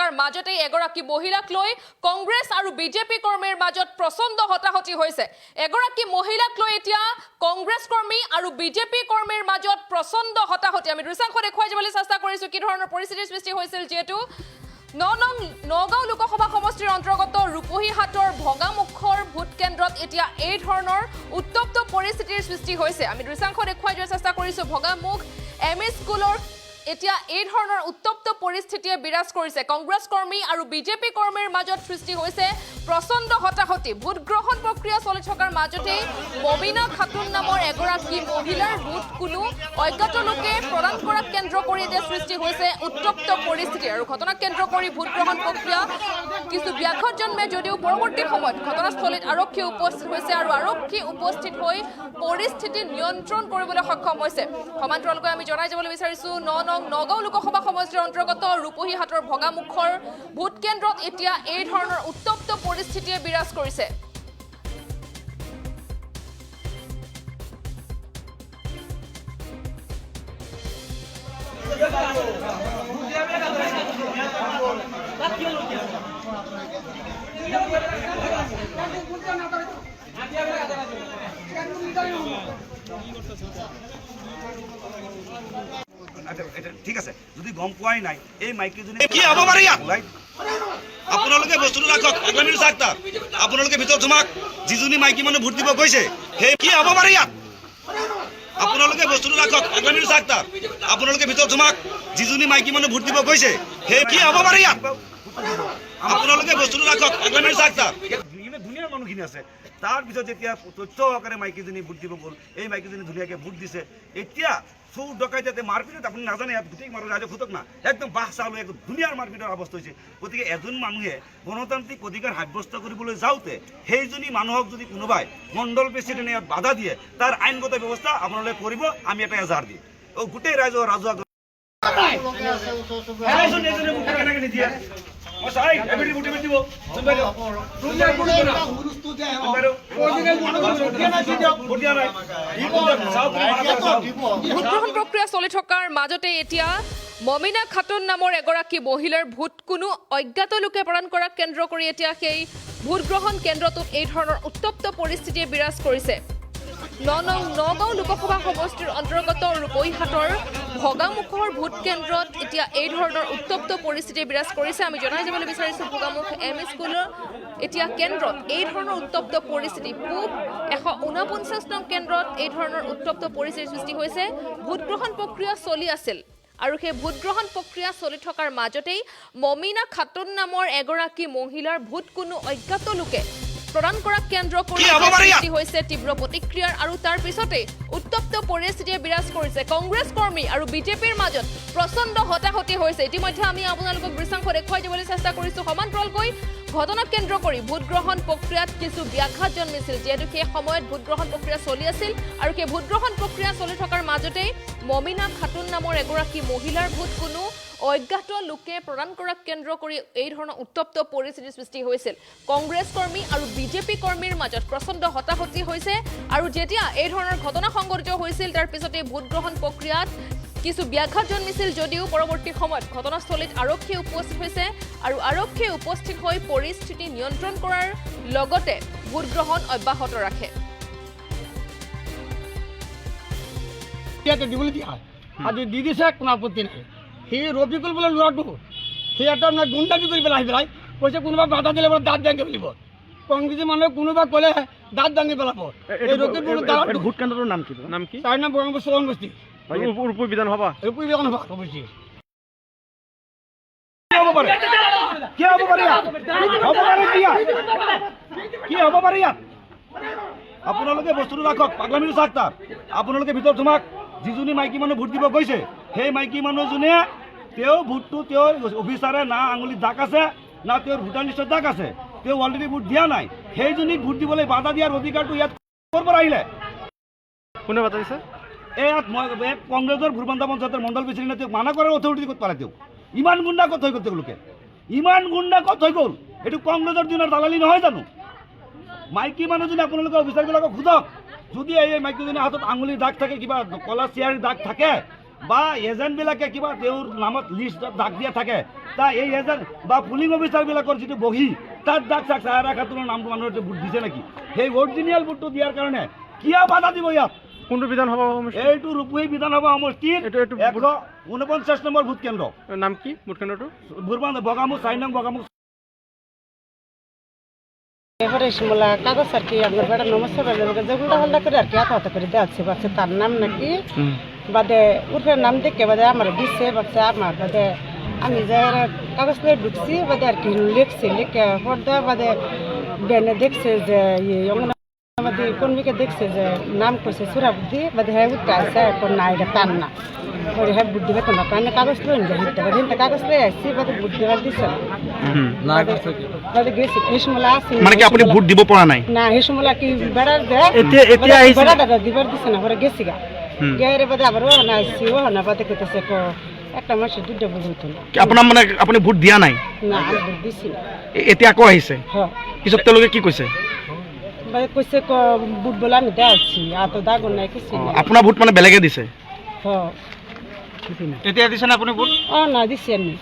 থকাৰ মাজতে এগৰাকী মহিলাক লৈ কংগ্ৰেছ আৰু বিজেপি কৰ্মীৰ মাজত প্ৰচণ্ড হতাহতি হৈছে। এগৰাকী মহিলাক লৈ এতিয়া কংগ্ৰেছ কৰ্মী আৰু বিজেপি কৰ্মীৰ মাজত প্ৰচণ্ড হতাহতি। আমি দৃশ্যাংশ দেখুৱাই যাবলৈ চেষ্টা কৰিছোঁ কি ধৰণৰ পৰিস্থিতিৰ সৃষ্টি হৈছিল, যিহেতু নগাঁও লোকসভা সমষ্টিৰ অন্তৰ্গত ৰূপহীহাটৰ ভগামুখৰ ভোট কেন্দ্ৰত এতিয়া এই ধৰণৰ উত্তপ্ত পৰিস্থিতিৰ সৃষ্টি হৈছে। আমি দৃশ্যাংশ দেখুৱাই যোৱাৰ চেষ্টা কৰিছোঁ। ভগামুখ এম ই স্কুলৰ এতিয়া এই ধৰণৰ উত্তপ্ত পৰিস্থিতিয়ে বিৰাজ কৰিছে। কংগ্ৰেছ কৰ্মী আৰু বিজেপি কৰ্মীৰ মাজত সৃষ্টি হৈছে প্ৰচণ্ড হতাহতি। ভোট গ্ৰহণ প্ৰক্ৰিয়া চলি থকাৰ মাজতেই মমিনা খাতুন নামৰ এগৰাকী মহিলাৰ ভোট কোনো অজ্ঞাত লোকে প্ৰদান কৰাক কেন্দ্ৰ কৰি এতিয়া সৃষ্টি হৈছে উত্তপ্ত পৰিস্থিতি। আৰু ঘটনাক কেন্দ্ৰ কৰি ভোট গ্ৰহণ প্ৰক্ৰিয়া কিছু ব্যাঘাত জন্মে যদিও পৰৱৰ্তী সময়ত ঘটনাস্থলীত আৰক্ষী উপস্থিত হৈছে আৰু আৰক্ষী উপস্থিত হৈ পৰিস্থিতি নিয়ন্ত্ৰণ কৰিবলৈ সক্ষম হৈছে। সমান্তৰালকৈ আমি জনাই যাবলৈ বিচাৰিছোঁ নগাঁও লোকসভা সমষ্টিৰ অন্তৰ্গত ৰূপহীহাটৰ ভগামুখৰ ভোট কেন্দ্ৰত এতিয়া এই ধৰণৰ উত্তপ্ত পৰিস্থিতিয়ে বিৰাজ কৰিছে। ঠিক আছে, যদি গম পোৱাই নাই এই মাইকীজনী কি হ'ব পাৰে ইয়াত আপোনালোকে বস্তুটো ৰাখক। আগামী চাকটা আপোনালোকে ভিতৰত সোমাক। যিজনী মাইকী মানুহ ভোট দিব গৈছে সেই কি হ'ব পাৰে ইয়াত আপোনালোকে বস্তুটো ৰাখক। আগামী চাকটা আপোনালোকে ভিতৰত সোমাক। যিজনী মাইকী মানুহ ভোট দিব গৈছে সেই কি হ'ব পাৰে ইয়াত আপোনালোকে বস্তুটো ৰাখক। আগামী চাকটা ধুনীয়া মানুহখিনি আছে। তাৰপিছত যেতিয়া তথ্য সহকাৰে মাইকীজনী ভোট দিব গ'ল, এই মাইকীজনী ধুনীয়াকৈ ভোট দিছে। এতিয়া চোৰ ডকাইতে মাৰপিটত আপুনি নাজানে, ইয়াত গোটেই মানুহ ৰাইজে খুটক না একদম বাহ চাউল একদম ধুনীয়াৰ মাৰপিটৰ অৱস্থা হৈছে। গতিকে এজন মানুহে গণতান্ত্ৰিক অধিকাৰ সাব্যস্ত কৰিবলৈ যাওঁতে সেইজনী মানুহক যদি কোনোবাই মণ্ডল প্ৰেচিডেণ্টে ইয়াত বাধা দিয়ে, তাৰ আইনগত ব্যৱস্থা আপোনালোকে কৰিব। আমি এটা এজাহাৰ দিম। গোটেই ৰাইজৰ ৰাজহুৱা ভোটগ্ৰহণ প্ৰক্ৰিয়া চলি থকাৰ মাজতে এতিয়া মমিনা খাতুন নামৰ এগৰাকী মহিলাৰ ভোট কোনো অজ্ঞাত লোকে প্ৰদান কৰাক কেন্দ্ৰ কৰি এতিয়া সেই ভোটগ্ৰহণ কেন্দ্ৰটোত এই ধৰণৰ উত্তপ্ত পৰিস্থিতিয়ে বিৰাজ কৰিছে। নগাঁও লোকসভা সমষ্টিৰ অন্তৰ্গত ৰূপহীহাটৰ ভগামুখৰ ভোট কেন্দ্ৰত এতিয়া এই ধৰণৰ উত্তপ্ত পৰিস্থিতি বিৰাজ কৰিছে। আমি জনাই যাবলৈ বিচাৰিছোঁ ভগামুখ এম ই স্কুলৰ এতিয়া কেন্দ্ৰত এই ধৰণৰ উত্তপ্ত পৰিস্থিতি। পূব 149 নং কেন্দ্ৰত এই ধৰণৰ উত্তপ্ত পৰিস্থিতিৰ সৃষ্টি হৈছে। ভোটগ্ৰহণ প্ৰক্ৰিয়া চলি আছিল আৰু সেই ভোটগ্ৰহণ প্ৰক্ৰিয়া চলি থকাৰ মাজতেই মমিনা খাতুন নামৰ এগৰাকী মহিলাৰ ভোট কোনো অজ্ঞাত লোকে প্ৰদান কৰাক কেন্দ্ৰ কৰি সৃষ্টি হৈছে তীব্ৰ প্ৰতিক্ৰিয়াৰ। আৰু তাৰ পিছতে উত্তপ্ত পৰিস্থিতিয়ে বিৰাজ কৰিছে। কংগ্ৰেছ কৰ্মী আৰু বিজেপিৰ মাজত প্ৰচণ্ড হতাহতি হৈছে। ইতিমধ্যে আমি আপোনালোকক দৃশ্যাংশ দেখুৱাই দিবলৈ চেষ্টা কৰিছোঁ। সমান্তৰালকৈ ঘটনাক কেন্দ্ৰ কৰি ভোটগ্ৰহণ প্ৰক্ৰিয়াত কিছু ব্যাঘাত জন্মিছিল, যিহেতু সেই সময়ত ভোটগ্ৰহণ প্ৰক্ৰিয়া চলি আছিল আৰু সেই ভোটগ্ৰহণ প্ৰক্ৰিয়া চলি থকাৰ মাজতেই মমিনা খাতুন নামৰ এগৰাকী মহিলাৰ ভোট কোনো অজ্ঞাত লোকে প্ৰদান কৰাক কেন্দ্ৰ কৰি এই ধৰণৰ উত্তপ্ত পৰিস্থিতিৰ সৃষ্টি হৈছিল। কংগ্ৰেছ কৰ্মী আৰু বিজেপি কৰ্মীৰ মাজত প্ৰচণ্ড হতাহতি হৈছে। আৰু যেতিয়া এই ধৰণৰ ঘটনা সংঘটিত হৈছিল, তাৰ পিছতে ভোটগ্ৰহণ প্ৰক্ৰিয়াত কিছু ব্যাঘাত জন্মিছিল যদিও পৰৱৰ্তী সময়ত ঘটনাস্থলীত আৰক্ষী উপস্থিত হৈছে আৰু আৰক্ষীয়ে উপস্থিত হৈ পৰিস্থিতি নিয়ন্ত্ৰণ কৰাৰ লগতে ভোটগ্ৰহণ অব্যাহত ৰাখে। আজি দি দিছে কোনো আপত্তি নাই। সি ৰফিকুল বোলে ল'ৰাটো সি এটা মানে গুণ্ডাবি কৰি পেলাই আহি পেলাই কৈছে কোনোবা বাধা দিলে বোলে দাঁত দাঙি পেলিব। কংগ্ৰেছী মানুহে কোনোবা ক'লে দাঁত দাঙি পেলাব। এই ৰফিকুল ভোট কেন্দ্ৰৰ নাম কি? তাৰ নাম বৰংপুৰ চৰণ বস্তি ৰূপপুৰ বিধানসভা অৱশ্যে। আপোনালোকে বস্তুটো ৰাখক। আগামী চাকটা আপোনালোকে ভিতৰত সোমাক। যিজনী মাইকী মানুহ ভোট দিব গৈছে সেই মাইকী মানুহজনে তেওঁৰ ভোটটো তেওঁৰ অফিচাৰে না আঙুলিত দাগ আছে না তেওঁৰ ভোটাৰ লিষ্টত দাগ আছে, তেওঁ অলৰেডি ভোট দিয়া নাই। সেইজনীক ভোট দিবলৈ বাধা দিয়াৰ অধিকাৰটো ইয়াত ক'ৰ পৰা আহিলে? কোনে বাধা দিছে? ইয়াত কংগ্ৰেছৰ ভূৰবান্ধা পঞ্চায়তৰ মণ্ডল প্ৰেচিডেণ্টে তেওঁক মানা কৰাৰ অথৰিটি ক'ত পালে? তেওঁক ইমান গুণ্ডা ক'ত হৈ গ'ল? তেওঁলোকে ইমান গুণ্ডা ক'ত হৈ গ'ল? এইটো কংগ্ৰেছৰ দিনৰ দালালি নহয় জানো? মাইকী মানুহজনী আপোনালোকে অফিচাৰবিলাকক সোধক, যদি এই মাইকীজনীৰ হাতত আঙুলিৰ দাগ থাকে, কিবা কলা চিয়াৰ দাগ থাকে, বা এজেণ্টবিলাকে কিবা তেওঁৰ নামত লিষ্ট দাগ দিয়া থাকে তাৰ এই এজেণ্ট বা পুলিং অফিচাৰবিলাকৰ যিটো বহি তাত দাগ চাক চাহাৰা খাতুনৰ নামটো মানুহে ভোট দিছে নেকি সেই অৰিজিনেল ভোটটো দিয়াৰ কাৰণে কিয় বাধা দিব ইয়াত কোনটো বিধানসভা সমষ্টি এইটো ৰূপহী বিধানসভা সমষ্টিৰ 149 নম্বৰ ভোট কেন্দ্ৰ নাম কি ভোট কেন্দ্ৰটো বগামুখ 4 নং বগামুখ এবারে শিমলা কাগজ আর কি আপনার বেড়া নমস্কার যেগুলো হল্লা করে আর কি আত্মহত্যা করে দেওয়া বাচ্চা তার নাম নাকি বাদে উঠে নাম দেখে বাদে আমার দিচ্ছে বাচ্চা আমার বাদে আমি যে কাগজ করে ঢুকছি বাদে আর কি লিখছি লিখে পড়তে বাদে বেনে দেখছে যে আমাদের কর্মীকে দেখছে যে নাম করছে সুরা বুদ্ধি বাদে হ্যাঁ উঠতে আসছে এখন না এটা টান না ওই হ্যাঁ বুদ্ধি বেতন না কারণে কাগজ লই নিতে বাদে কাগজ লই আসছি বাদে বুদ্ধি বার দিচ্ছে না বাদে গেছি হিসমলা আসি মানে কি আপনি ভোট দিব পৰা নাই না হিসমলা কি বেড়ার দে এতিয়া আহিছে বেড়া দাদা দিবার দিছে না পরে গেছি গা গেরে বাদে আবার ও না আসছি ও না বাদে কইতেছে একটা মাসে দুটো বুঝতো না আপোনাৰ মানে আপুনি ভোট দিয়া নাই না আমি ভোট দিছি না এতিয়া আকৌ আহিছে হ্যাঁ পিছত তেওঁলোকে কি কৈছে বাদে কইছে বুট বলা আমি দেখাচ্ছি আর তো দাগন নাই কিছু না আপোনাৰ ভোট মানে বেলেগে দিছে হ্যাঁ তেতিয়া দিছে না আপুনি ভোট না দিছি আমি